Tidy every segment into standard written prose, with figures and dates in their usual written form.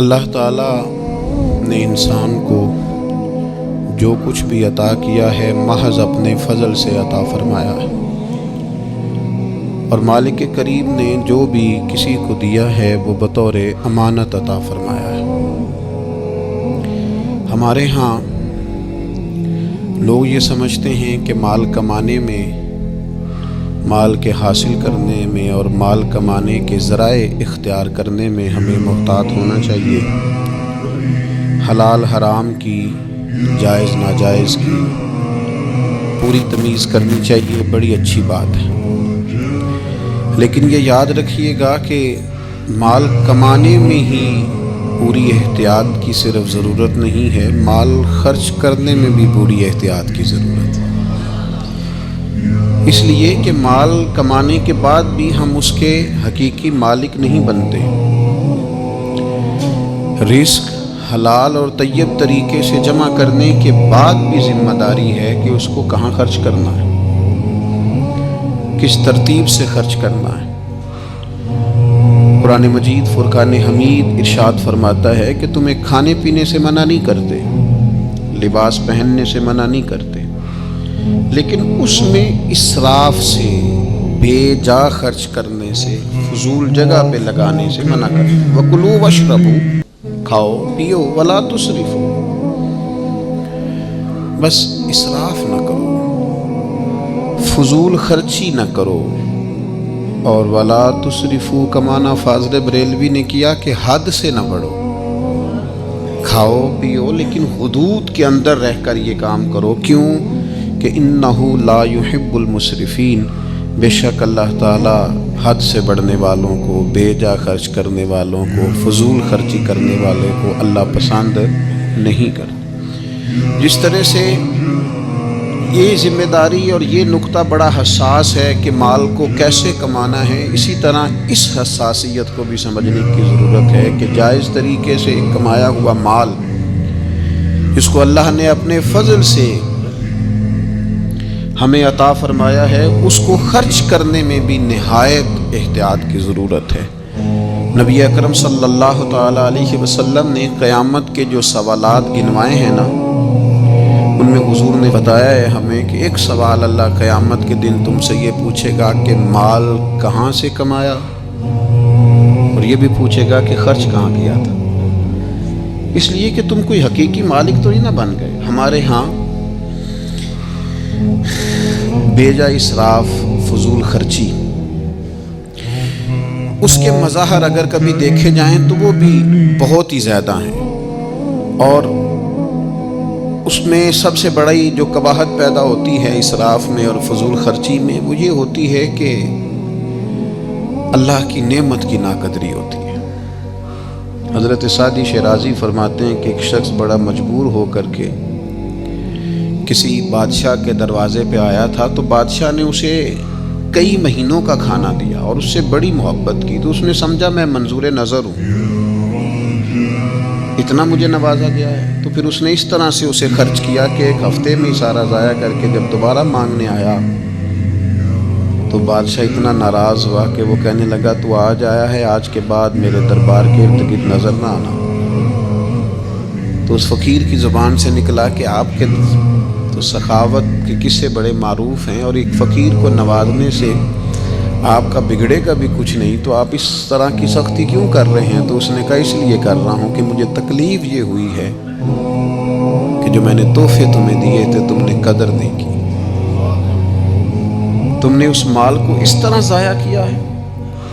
اللہ تعالیٰ نے انسان کو جو کچھ بھی عطا کیا ہے محض اپنے فضل سے عطا فرمایا ہے، اور مالک کریم نے جو بھی کسی کو دیا ہے وہ بطور امانت عطا فرمایا ہے۔ ہمارے ہاں لوگ یہ سمجھتے ہیں کہ مال کمانے میں، مال کے حاصل کرنے میں اور مال کمانے کے ذرائع اختیار کرنے میں ہمیں محتاط ہونا چاہیے۔ حلال حرام کی، جائز ناجائز کی پوری تمیز کرنی چاہیے، بڑی اچھی بات ہے۔ لیکن یہ یاد رکھیے گا کہ مال کمانے میں ہی پوری احتیاط کی صرف ضرورت نہیں ہے، مال خرچ کرنے میں بھی پوری احتیاط کی ضرورت ہے۔ اس لیے کہ مال کمانے کے بعد بھی ہم اس کے حقیقی مالک نہیں بنتے۔ رزق حلال اور طیب طریقے سے جمع کرنے کے بعد بھی ذمہ داری ہے کہ اس کو کہاں خرچ کرنا ہے، کس ترتیب سے خرچ کرنا ہے۔ قرآن مجید فرقان حمید ارشاد فرماتا ہے کہ تمہیں کھانے پینے سے منع نہیں کرتے، لباس پہننے سے منع نہیں کرتے، لیکن اس میں اسراف سے، بے جا خرچ کرنے سے، فضول جگہ پہ لگانے سے منع کرتے۔ وَكُلُوا وَاشْرَبُوا، کھاؤ پیو، وَلَا تُسْرِفُوا، بس اسراف نہ کرو، فضول خرچی نہ کرو، اور وَلَا تُسْرِفُوا کا معنی فاضل بریلوی نے کیا کہ حد سے نہ بڑھو۔ کھاؤ پیو لیکن حدود کے اندر رہ کر یہ کام کرو۔ کیوں کہ اِنَّهُ لَا يُحِبُّ الْمُسْرِفِينَ، بے شک اللہ تعالیٰ حد سے بڑھنے والوں کو، بے جا خرچ کرنے والوں کو، فضول خرچی کرنے والے کو اللہ پسند نہیں کرتا۔ جس طرح سے یہ ذمہ داری اور یہ نقطہ بڑا حساس ہے کہ مال کو کیسے کمانا ہے، اسی طرح اس حساسیت کو بھی سمجھنے کی ضرورت ہے کہ جائز طریقے سے کمایا ہوا مال، جس کو اللہ نے اپنے فضل سے ہمیں عطا فرمایا ہے، اس کو خرچ کرنے میں بھی نہایت احتیاط کی ضرورت ہے۔ نبی اکرم صلی اللہ تعالیٰ علیہ وسلم نے قیامت کے جو سوالات گنوائے ہیں نا، ان میں حضور نے بتایا ہے ہمیں کہ ایک سوال اللہ قیامت کے دن تم سے یہ پوچھے گا کہ مال کہاں سے کمایا، اور یہ بھی پوچھے گا کہ خرچ کہاں کیا تھا۔ اس لیے کہ تم کوئی حقیقی مالک تو ہی نہ بن گئے۔ ہمارے ہاں بے جا اسراف، فضول خرچی، اس کے مظاہر اگر کبھی دیکھے جائیں تو وہ بھی بہت ہی زیادہ ہیں، اور اس میں سب سے بڑی جو قباحت پیدا ہوتی ہے اسراف میں اور فضول خرچی میں، وہ یہ ہوتی ہے کہ اللہ کی نعمت کی ناقدری ہوتی ہے۔ حضرت سعدی شیرازی فرماتے ہیں کہ ایک شخص بڑا مجبور ہو کر کے کسی بادشاہ کے دروازے پہ آیا تھا، تو بادشاہ نے اسے کئی مہینوں کا کھانا دیا اور اس سے بڑی محبت کی، تو اس نے سمجھا میں منظور نظر ہوں، اتنا مجھے نوازا گیا ہے، تو پھر اس نے اس طرح سے اسے خرچ کیا کہ ایک ہفتے میں سارا ضائع کر کے جب دوبارہ مانگنے آیا تو بادشاہ اتنا ناراض ہوا کہ وہ کہنے لگا تو آج آیا ہے، آج کے بعد میرے دربار کے ارد گرد نظر نہ آنا۔ تو اس فقیر کی زبان سے نکلا کہ آپ کے تو سخاوت کے قصے بڑے معروف ہیں، اور ایک فقیر کو نوازنے سے آپ کا بگڑے گا بھی کچھ نہیں، تو آپ اس طرح کی سختی کیوں کر رہے ہیں؟ تو اس نے کہا اس لیے کر رہا ہوں کہ مجھے تکلیف یہ ہوئی ہے کہ جو میں نے تحفے تمہیں دیے تھے تم نے قدر نہیں کی، تم نے اس مال کو اس طرح ضائع کیا ہے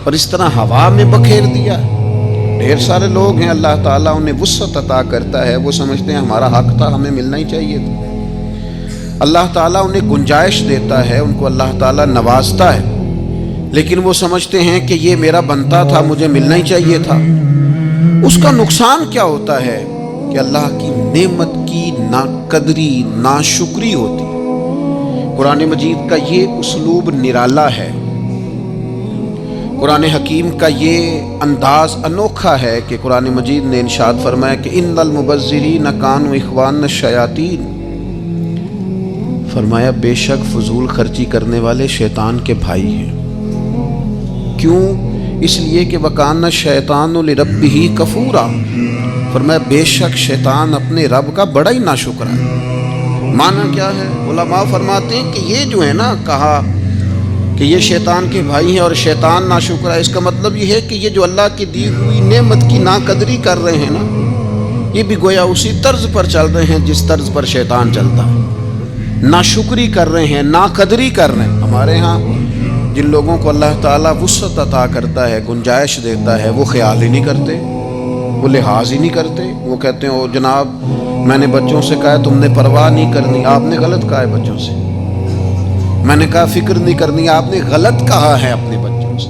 اور اس طرح ہوا میں بکھیر دیا ہے۔ ڈھیر سارے لوگ ہیں اللہ تعالیٰ انہیں وسعت عطا کرتا ہے، وہ سمجھتے ہیں ہمارا حق تھا، ہمیں ملنا ہی چاہیے تھا۔ اللہ تعالیٰ انہیں گنجائش دیتا ہے، ان کو اللہ تعالیٰ نوازتا ہے، لیکن وہ سمجھتے ہیں کہ یہ میرا بنتا تھا، مجھے ملنا ہی چاہیے تھا۔ اس کا نقصان کیا ہوتا ہے کہ اللہ کی نعمت کی ناقدری، ناشکری ہوتی ہے۔ قرآن مجید کا یہ اسلوب نرالا ہے، قرآن حکیم کا یہ انداز انوکھا ہے کہ قرآن مجید نے ارشاد فرمایا کہ ان المبذرین کانوا اخوان الشیاطین، فرمایا بے شک فضول خرچی کرنے والے شیطان کے بھائی ہیں۔ کیوں؟ اس لیے کہ وَكَانَ الشَّيْطَانُ لِرَبِّهِ كَفُورًا، فرمایا بے شک شیطان اپنے رب کا بڑا ہی ناشکرا ہے۔ معنی کیا ہے؟ علماء فرماتے ہیں کہ یہ جو ہے نا کہا کہ یہ شیطان کے بھائی ہیں اور شیطان ناشکرا ہے، اس کا مطلب یہ ہے کہ یہ جو اللہ کی دی ہوئی نعمت کی ناقدری کر رہے ہیں نا، یہ بھی گویا اسی طرز پر چل رہے ہیں جس طرز پر شیطان چلتا ہے، ناشکری کر رہے ہیں، ناقدری کر رہے ہیں۔ ہمارے ہاں جن لوگوں کو اللہ تعالیٰ وسعت عطا کرتا ہے، گنجائش دیتا ہے، وہ خیال ہی نہیں کرتے، وہ لحاظ ہی نہیں کرتے، وہ کہتے ہیں او جناب میں نے بچوں سے کہا ہے تم نے پرواہ نہیں کرنی، آپ نے غلط کہا ہے بچوں سے، میں نے کہا فکر نہیں کرنی، آپ نے غلط کہا ہے اپنے بچوں سے،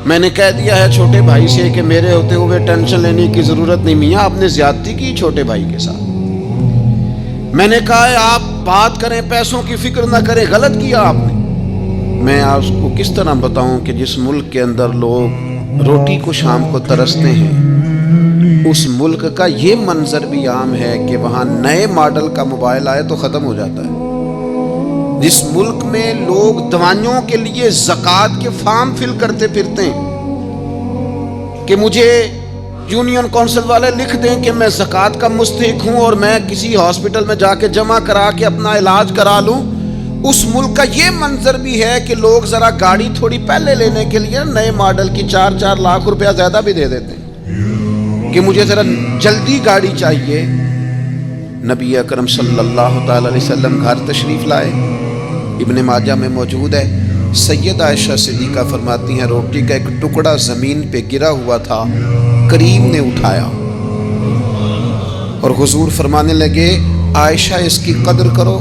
میں نے کہہ دیا ہے چھوٹے بھائی سے کہ میرے ہوتے ہوئے ٹینشن لینے کی ضرورت نہیں، میاں آپ نے زیادتی کی چھوٹے بھائی کے ساتھ، میں نے کہا ہے آپ بات کریں پیسوں کی فکر نہ کریں، غلط کیا آپ نے۔ میں آپ کو کس طرح بتاؤں کہ جس ملک کے اندر لوگ روٹی کو شام کو ترستے ہیں، اس ملک کا یہ منظر بھی عام ہے کہ وہاں نئے ماڈل کا موبائل آئے تو ختم ہو جاتا ہے۔ جس ملک میں لوگ دوائیوں کے لیے زکوٰۃ کے فارم فل کرتے پھرتے ہیں کہ مجھے یونین کونسل والے لکھ دیں کہ میں زکوٰۃ کا مستحق ہوں اور میں کسی ہاسپٹل میں جا کے جمع کرا کے اپنا علاج کرا لوں، اس ملک کا یہ منظر بھی ہے کہ لوگ ذرا گاڑی تھوڑی پہلے لینے کے لیے نئے ماڈل کی 4-4 لاکھ روپیہ زیادہ بھی دے دیتے ہیں کہ مجھے ذرا جلدی گاڑی چاہیے۔ نبی اکرم صلی اللہ تعالی علیہ وسلم گھر تشریف لائے، ابن ماجہ میں موجود ہے، سید عائشہ صدیقہ فرماتی ہیں روٹی کا ایک ٹکڑا زمین پہ گرا ہوا تھا، کریم نے اٹھایا اور حضور فرمانے لگے عائشہ اس کی قدر کرو،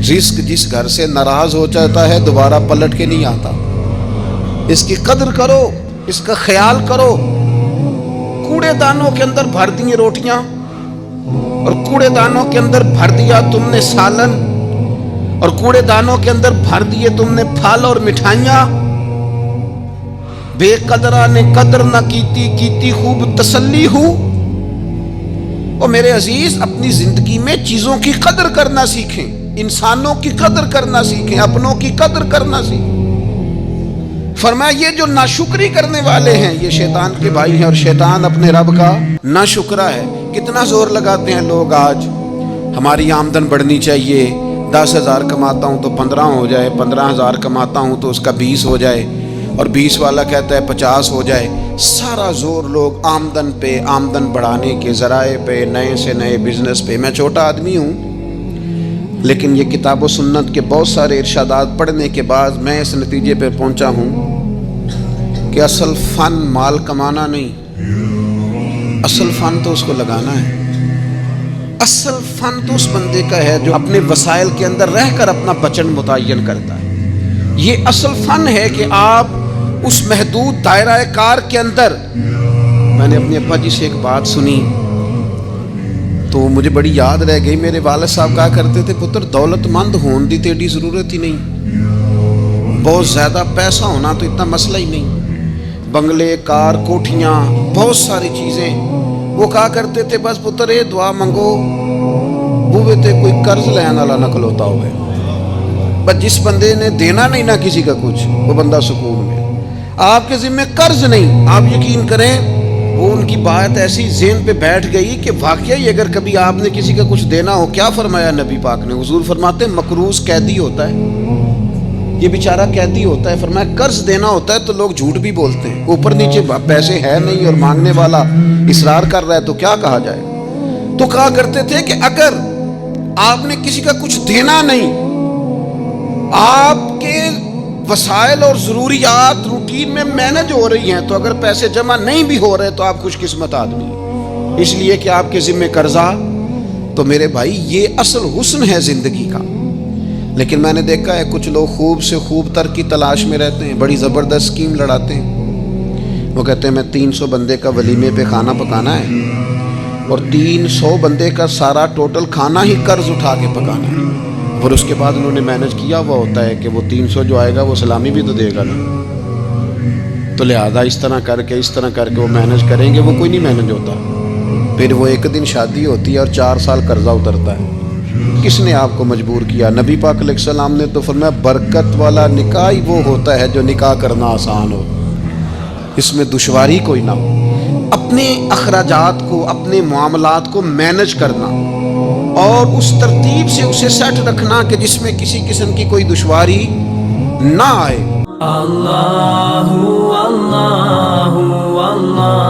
رزق جس گھر سے ناراض ہو جاتا ہے دوبارہ پلٹ کے نہیں آتا، اس کی قدر کرو، اس کا خیال کرو۔ کوڑے دانوں کے اندر بھر دی روٹیاں اور کوڑے دانوں کے اندر بھر دیا تم نے سالن اور کوڑے دانوں کے اندر بھر دیے تم نے پھل اور مٹھائیاں، بے قدرہ نے قدر نہ کیتی خوب تسلی ہو۔ اور میرے عزیز اپنی زندگی میں چیزوں کی قدر کرنا سیکھیں، انسانوں کی قدر کرنا سیکھیں، اپنوں کی قدر کرنا سیکھیں۔ فرمایا یہ جو ناشکری کرنے والے ہیں یہ شیطان کے بھائی ہیں اور شیطان اپنے رب کا ناشکرا ہے۔ کتنا زور لگاتے ہیں لوگ آج ہماری آمدن بڑھنی چاہیے، 10,000 کماتا ہوں تو 15 ہو جائے، 15,000 کماتا ہوں تو اس کا 20 ہو جائے، اور 20 والا کہتا ہے 50 ہو جائے۔ سارا زور لوگ آمدن پہ، آمدن بڑھانے کے ذرائع پہ، نئے سے نئے بزنس پہ۔ میں چھوٹا آدمی ہوں لیکن یہ کتاب و سنت کے بہت سارے ارشادات پڑھنے کے بعد میں اس نتیجے پہ پہنچا ہوں کہ اصل فن مال کمانا نہیں، اصل فن تو اس کو لگانا ہے۔ اصل فن تو اس بندے کا ہے جو اپنے وسائل کے اندر رہ کر اپنا بچن متعین کرتا ہے۔ یہ اصل فن ہے کہ آپ اس محدود دائرہ کار کے اندر۔ میں نے اپنے ابا جی سے ایک بات سنی تو مجھے بڑی یاد رہ گئی۔ میرے والد صاحب کہا کرتے تھے پتر دولت مند ہون دی تیری ضرورت ہی نہیں، بہت زیادہ پیسہ ہونا تو اتنا مسئلہ ہی نہیں، بنگلے کار کوٹھیاں بہت ساری چیزیں۔ وہ کہا کرتے تھے بس پتر یہ دعا منگو بوے تے کوئی قرض لینے والا نہ کھلوتا ہوئے، بس جس بندے نے دینا نہیں نہ کسی کا کچھ وہ بندہ سکون میں۔ آپ کے ذمہ قرض نہیں، آپ یقین کریں وہ ان کی بات ایسی ذہن پہ بیٹھ گئی کہ واقعی اگر کبھی آپ نے کسی کا کچھ دینا ہو، کیا فرمایا نبی پاک نے؟ حضور فرماتے ہیں مقروض قیدی ہوتا ہے، یہ بیچارہ قیدی ہوتا ہے۔ فرمایا قرض دینا ہوتا ہے تو لوگ جھوٹ بھی بولتے ہیں، اوپر نیچے پیسے ہے نہیں اور مانگنے والا اصرار کر رہا ہے تو کیا کہا جائے۔ تو کہا کرتے تھے کہ اگر آپ نے کسی کا کچھ دینا نہیں، آپ کے وسائل اور ضروریات روٹین میں مینج ہو رہی ہیں، تو اگر پیسے جمع نہیں بھی ہو رہے تو آپ خوش قسمت آدمی ہیں، اس لیے کہ آپ کے ذمہ قرضہ۔ تو میرے بھائی یہ اصل حسن ہے زندگی کا۔ لیکن میں نے دیکھا ہے کچھ لوگ خوب سے خوب تر کی تلاش میں رہتے ہیں، بڑی زبردست اسکیم لڑاتے ہیں۔ وہ کہتے ہیں میں 300 بندے کا ولیمے پہ کھانا پکانا ہے اور 300 بندے کا سارا ٹوٹل کھانا ہی قرض اٹھا کے پکانا ہے، اور اس کے بعد انہوں نے مینج کیا ہوا ہوتا ہے کہ وہ 300 جو آئے گا وہ سلامی بھی تو دے گا نا، تو لہذا اس طرح کر کے وہ مینج کریں گے، وہ کوئی نہیں مینج ہوتا۔ پھر وہ ایک دن شادی ہوتی ہے اور 4 سال قرضہ اترتا ہے۔ کس نے آپ کو مجبور کیا؟ نبی پاک علیہ السلام نے تو فرمایا برکت والا نکاح ہی وہ ہوتا ہے جو نکاح کرنا آسان ہو، اس میں دشواری کوئی نہ ہو۔ اپنے اخراجات کو، اپنے معاملات کو مینج کرنا اور اس ترتیب سے اسے سیٹ رکھنا کہ جس میں کسی قسم کی کوئی دشواری نہ آئے۔ اللہ اللہ اللہ